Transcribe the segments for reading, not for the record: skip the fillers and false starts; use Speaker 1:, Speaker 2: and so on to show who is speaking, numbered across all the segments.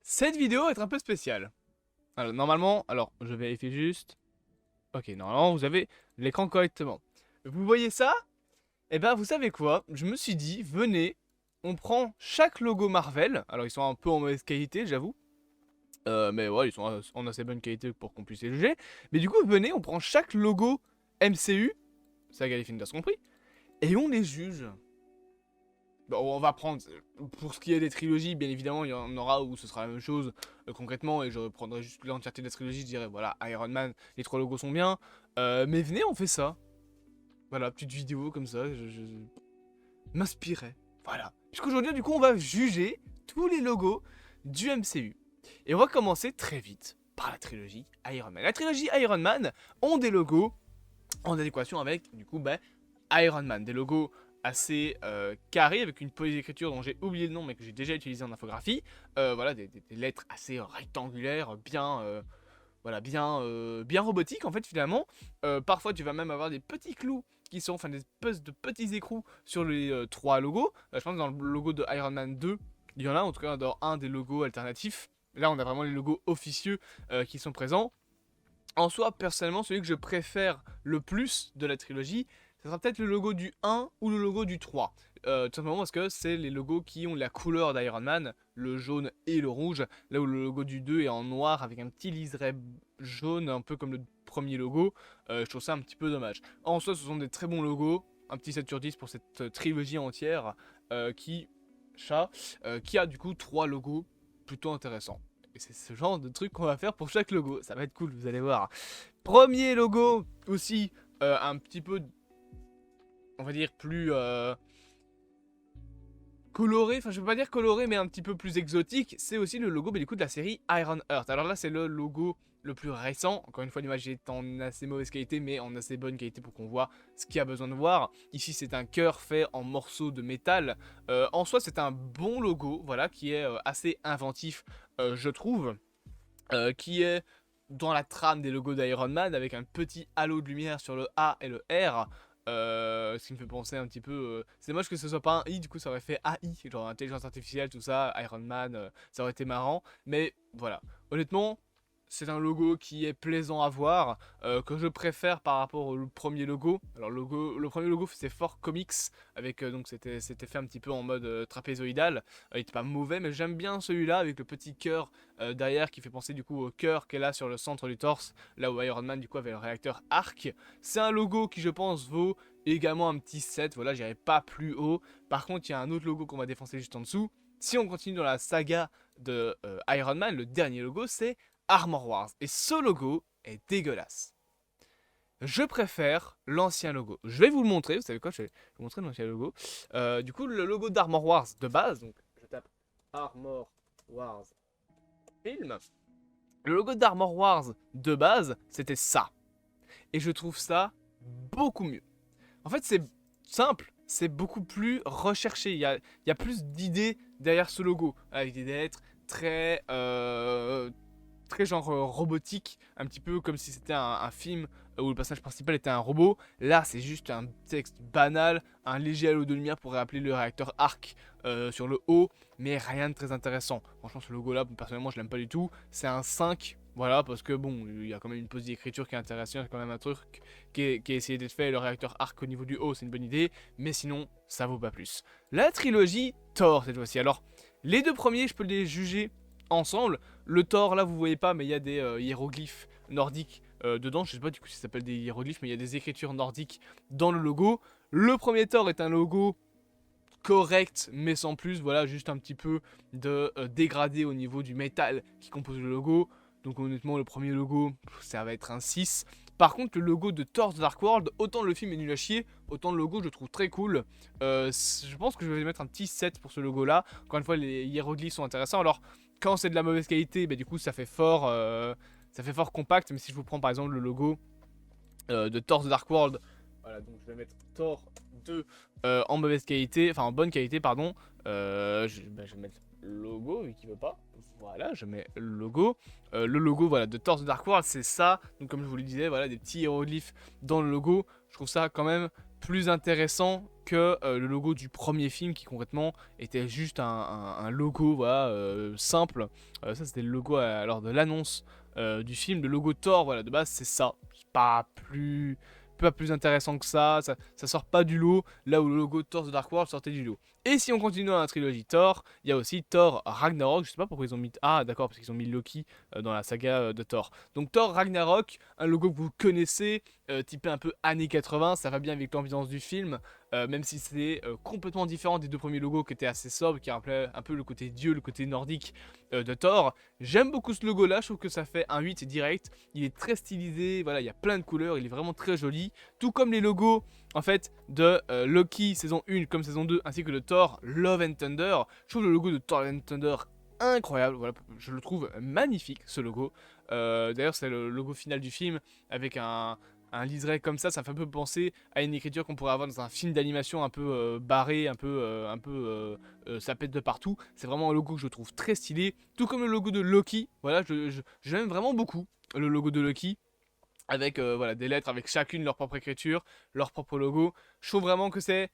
Speaker 1: Cette vidéo va être un peu spéciale. Alors, normalement, je vérifie juste. Ok, normalement, vous avez l'écran correctement. Vous voyez ça? Eh ben, vous savez quoi? Je me suis dit, venez, on prend chaque logo Marvel. Alors, ils sont un peu en mauvaise qualité, j'avoue. Mais ouais, ils sont en assez bonne qualité pour qu'on puisse les juger. Mais du coup, venez, on prend chaque logo MCU, Saga Defenders compris, et on les juge. Bon, on va prendre, pour ce qui est des trilogies, bien évidemment, il y en aura où ce sera la même chose concrètement, et je reprendrai juste l'entièreté de la trilogie, je dirais, voilà, Iron Man, les trois logos sont bien, mais venez, on fait ça. Voilà, petite vidéo comme ça, je m'inspirais. Voilà. Puisqu'aujourd'hui, du coup, on va juger tous les logos du MCU. Et on va commencer très vite par la trilogie Iron Man. La trilogie Iron Man ont des logos en adéquation avec, du coup, Iron Man. Des logos assez carrés avec une police d'écriture dont j'ai oublié le nom mais que j'ai déjà utilisé en infographie. Voilà, des lettres assez rectangulaires, bien, bien robotiques en fait finalement. Parfois tu vas même avoir des petits clous qui sont, enfin des espèces de petits écrous sur les trois logos. Je pense que dans le logo de Iron Man 2, il y en a en tout cas dans un des logos alternatifs. Là on a vraiment les logos officieux qui sont présents. En soi, personnellement, celui que je préfère le plus de la trilogie, ce sera peut-être le logo du 1 ou le logo du 3. Tout simplement parce que c'est les logos qui ont la couleur d'Iron Man, le jaune et le rouge, là où le logo du 2 est en noir avec un petit liseré jaune, un peu comme le premier logo. Je trouve ça un petit peu dommage. En soi, ce sont des très bons logos, un petit 7 sur 10 pour cette trilogie entière qui a du coup 3 logos plutôt intéressants. Et c'est ce genre de truc qu'on va faire pour chaque logo. Ça va être cool, vous allez voir. Premier logo aussi, un petit peu, on va dire, plus coloré. Enfin, je veux pas dire coloré, mais un petit peu plus exotique. C'est aussi le logo, mais du coup, de la série Iron Heart. Alors là, c'est le logo le plus récent. Encore une fois, l'image est en assez mauvaise qualité, mais en assez bonne qualité pour qu'on voit ce qu'il y a besoin de voir. Ici, c'est un cœur fait en morceaux de métal. En soi, c'est un bon logo, voilà, qui est assez inventif, je trouve. Qui est dans la trame des logos d'Iron Man avec un petit halo de lumière sur le A et le R. Ce qui me fait penser un petit peu. C'est dommage que ce soit pas un I, du coup ça aurait fait AI, genre intelligence artificielle, tout ça, Iron Man, ça aurait été marrant. Mais voilà, honnêtement, c'est un logo qui est plaisant à voir, que je préfère par rapport au premier logo. Alors le premier logo c'est Fort Comics, avec donc c'était fait un petit peu en mode trapézoïdal. Il était pas mauvais, mais j'aime bien celui-là avec le petit cœur derrière qui fait penser du coup au cœur qu'elle a sur le centre du torse, là où Iron Man du coup avait le réacteur arc. C'est un logo qui je pense vaut également un petit 7, voilà, j'irai pas plus haut. Par contre, il y a un autre logo qu'on va défoncer juste en dessous. Si on continue dans la saga de Iron Man, le dernier logo c'est Armor Wars. Et ce logo est dégueulasse. Je préfère l'ancien logo. Je vais vous le montrer, vous savez quoi, je vais vous montrer l'ancien logo. Du coup, le logo d'Armor Wars de base, donc je tape Armor Wars Film. Le logo d'Armor Wars de base, c'était ça. Et je trouve ça beaucoup mieux. En fait, c'est simple, c'est beaucoup plus recherché. Il y a plus d'idées derrière ce logo, avec des lettres très, très genre robotique, un petit peu comme si c'était un film où le personnage principal était un robot. Là, c'est juste un texte banal, un léger halo de lumière pour rappeler le réacteur arc sur le haut, mais rien de très intéressant. Franchement, ce logo-là, personnellement, je l'aime pas du tout. C'est un 5, voilà, parce que bon, il y a quand même une pose d'écriture qui est intéressante, il y a quand même un truc qui est essayé d'être fait, le réacteur arc au niveau du haut, c'est une bonne idée, mais sinon, ça vaut pas plus. La trilogie Thor, cette fois-ci. Alors, les deux premiers, je peux les juger ensemble. Le Thor, là, vous voyez pas, mais il y a des hiéroglyphes nordiques dedans. Je sais pas du coup si ça s'appelle des hiéroglyphes, mais il y a des écritures nordiques dans le logo. Le premier Thor est un logo correct, mais sans plus. Voilà, juste un petit peu de dégradé au niveau du métal qui compose le logo. Donc honnêtement, le premier logo, ça va être un 6. Par contre, le logo de Thor The Dark World, autant le film est nul à chier, autant le logo je le trouve très cool. Je pense que je vais mettre un petit 7 pour ce logo là. Encore une fois, les hiéroglyphes sont intéressants. Alors, quand c'est de la mauvaise qualité, du coup ça fait fort compact. Mais si je vous prends par exemple le logo de Thor The Dark World, voilà, donc je vais mettre Thor 2 en mauvaise qualité, enfin en bonne qualité, pardon. Je vais mettre le logo vu qu'il veut pas. Voilà, je mets le logo. Le logo voilà, de Thor The Dark World, c'est ça. Donc comme je vous le disais, voilà, des petits hiéroglyphes dans le logo. Je trouve ça quand même plus intéressant que le logo du premier film qui concrètement était juste un logo voilà, simple. Ça c'était le logo lors de l'annonce du film. Le logo Thor, voilà, de base c'est ça. C'est pas plus intéressant que ça sort pas du lot, là où le logo Thor The Dark World sortait du lot. Et si on continue dans la trilogie Thor, il y a aussi Thor Ragnarok, je sais pas pourquoi ils ont mis... Ah d'accord, parce qu'ils ont mis Loki dans la saga de Thor. Donc Thor Ragnarok, un logo que vous connaissez, typé un peu années 80, ça va bien avec l'ambiance du film, même si c'est complètement différent des deux premiers logos qui étaient assez sobres, qui rappelaient un peu le côté dieu, le côté nordique de Thor. J'aime beaucoup ce logo là, je trouve que ça fait un 8 direct, il est très stylisé, voilà, il y a plein de couleurs, il est vraiment très joli, tout comme les logos en fait de Loki saison 1 comme saison 2, ainsi que de Thor Love and Thunder. Je trouve le logo de Thor Love and Thunder incroyable, voilà, je le trouve magnifique ce logo. D'ailleurs c'est le logo final du film avec un liseré comme ça fait un peu penser à une écriture qu'on pourrait avoir dans un film d'animation un peu barré, un peu ça pète de partout. C'est vraiment un logo que je trouve très stylé, tout comme le logo de Loki. Voilà, j'aime vraiment beaucoup le logo de Loki, avec voilà, des lettres avec chacune leur propre écriture, leur propre logo. Je trouve vraiment que c'est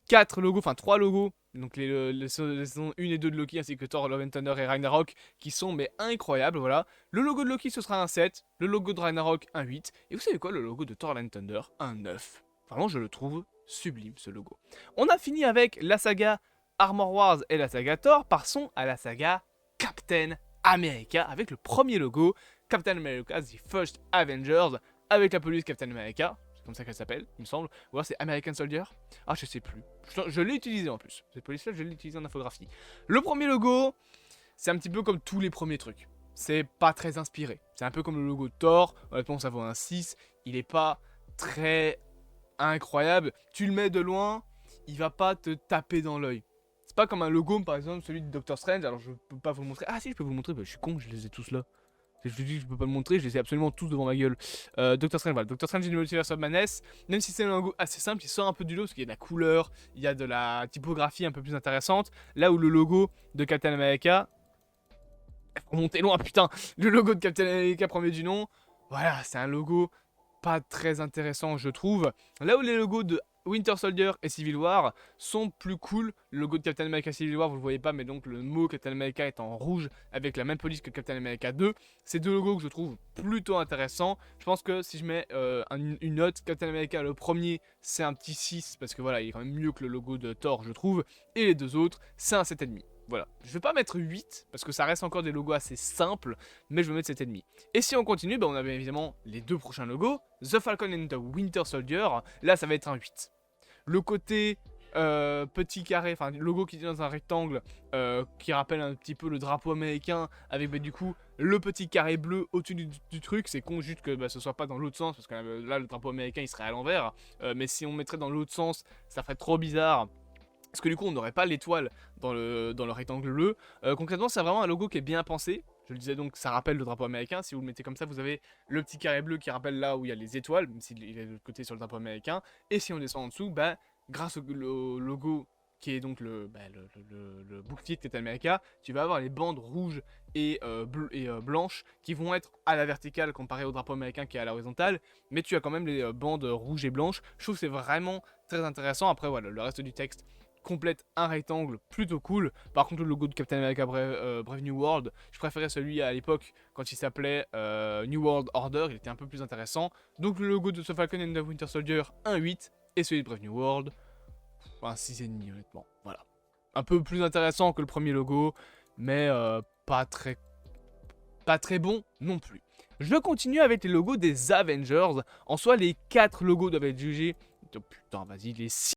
Speaker 1: 4 logos, enfin 3 logos, donc les saisons 1 et 2 de Loki, ainsi que Thor, Love and Thunder et Ragnarok, qui sont mais incroyables, voilà. Le logo de Loki, ce sera un 7, le logo de Ragnarok, un 8, et vous savez quoi, le logo de Thor, Love and Thunder, un 9. Vraiment, je le trouve sublime, ce logo. On a fini avec la saga Armor Wars et la saga Thor, passons à la saga Captain America, avec le premier logo, Captain America, The First Avengers, avec la police Captain America, c'est comme ça qu'elle s'appelle, il me semble, ou alors c'est American Soldier, ah je sais plus, je l'ai utilisé en plus, cette police là je l'ai utilisé en infographie. Le premier logo, c'est un petit peu comme tous les premiers trucs, c'est pas très inspiré, c'est un peu comme le logo de Thor, honnêtement ça vaut un 6, il est pas très incroyable, tu le mets de loin, il va pas te taper dans l'œil. C'est pas comme un logo par exemple celui de Doctor Strange, alors je peux pas vous le montrer, ah si je peux vous le montrer, bah, je suis con, je les ai tous là. Je te dis que je peux pas le montrer, je les ai absolument tous devant ma gueule. Doctor Strange, voilà. Doctor Strange in the Multiverse of Madness, même si c'est un logo assez simple, il sort un peu du lot parce qu'il y a de la couleur, il y a de la typographie un peu plus intéressante. Là où le logo de Captain America. Faut monter loin, putain! Le logo de Captain America premier du nom, voilà, c'est un logo pas très intéressant, je trouve. Là où les logos de Winter Soldier et Civil War sont plus cool. Le logo de Captain America Civil War, vous le voyez pas, mais donc le mot Captain America est en rouge avec la même police que Captain America 2. C'est deux logos que je trouve plutôt intéressants. Je pense que si je mets une note, Captain America le premier, c'est un petit 6 parce que voilà, il est quand même mieux que le logo de Thor, je trouve. Et les deux autres, c'est un 7,5. Voilà, je vais pas mettre 8 parce que ça reste encore des logos assez simples, mais je vais mettre 7,5. Et si on continue, on a bien évidemment les deux prochains logos, The Falcon and the Winter Soldier, là ça va être un 8. Le côté petit carré, enfin logo qui est dans un rectangle qui rappelle un petit peu le drapeau américain avec du coup le petit carré bleu au-dessus du truc, c'est con juste que ce soit pas dans l'autre sens parce que là le drapeau américain il serait à l'envers, mais si on mettrait dans l'autre sens ça ferait trop bizarre. Parce que du coup on n'aurait pas l'étoile dans le rectangle bleu. Concrètement c'est vraiment un logo qui est bien pensé. Je le disais donc ça rappelle le drapeau américain. Si vous le mettez comme ça vous avez le petit carré bleu qui rappelle là où il y a les étoiles. Même s'il est de l'autre côté sur le drapeau américain. Et si on descend en dessous, grâce au logo qui est donc le bouclier de Captain America, tu vas avoir les bandes rouges et blanches qui vont être à la verticale comparé au drapeau américain qui est à l'horizontale. Mais tu as quand même les bandes rouges et blanches. Je trouve que c'est vraiment très intéressant. Après voilà, le reste du texte complète un rectangle plutôt cool. Par contre le logo de Captain America Brave New World, je préférais celui à l'époque quand il s'appelait New World Order, il était un peu plus intéressant. Donc le logo de The Falcon and the Winter Soldier, un 8, et celui de Brave New World, un 6,5 honnêtement. Voilà. Un peu plus intéressant que le premier logo, mais pas très bon non plus. Je continue avec les logos des Avengers. En soi les 4 logos doivent être jugés. Oh, putain vas-y, les 6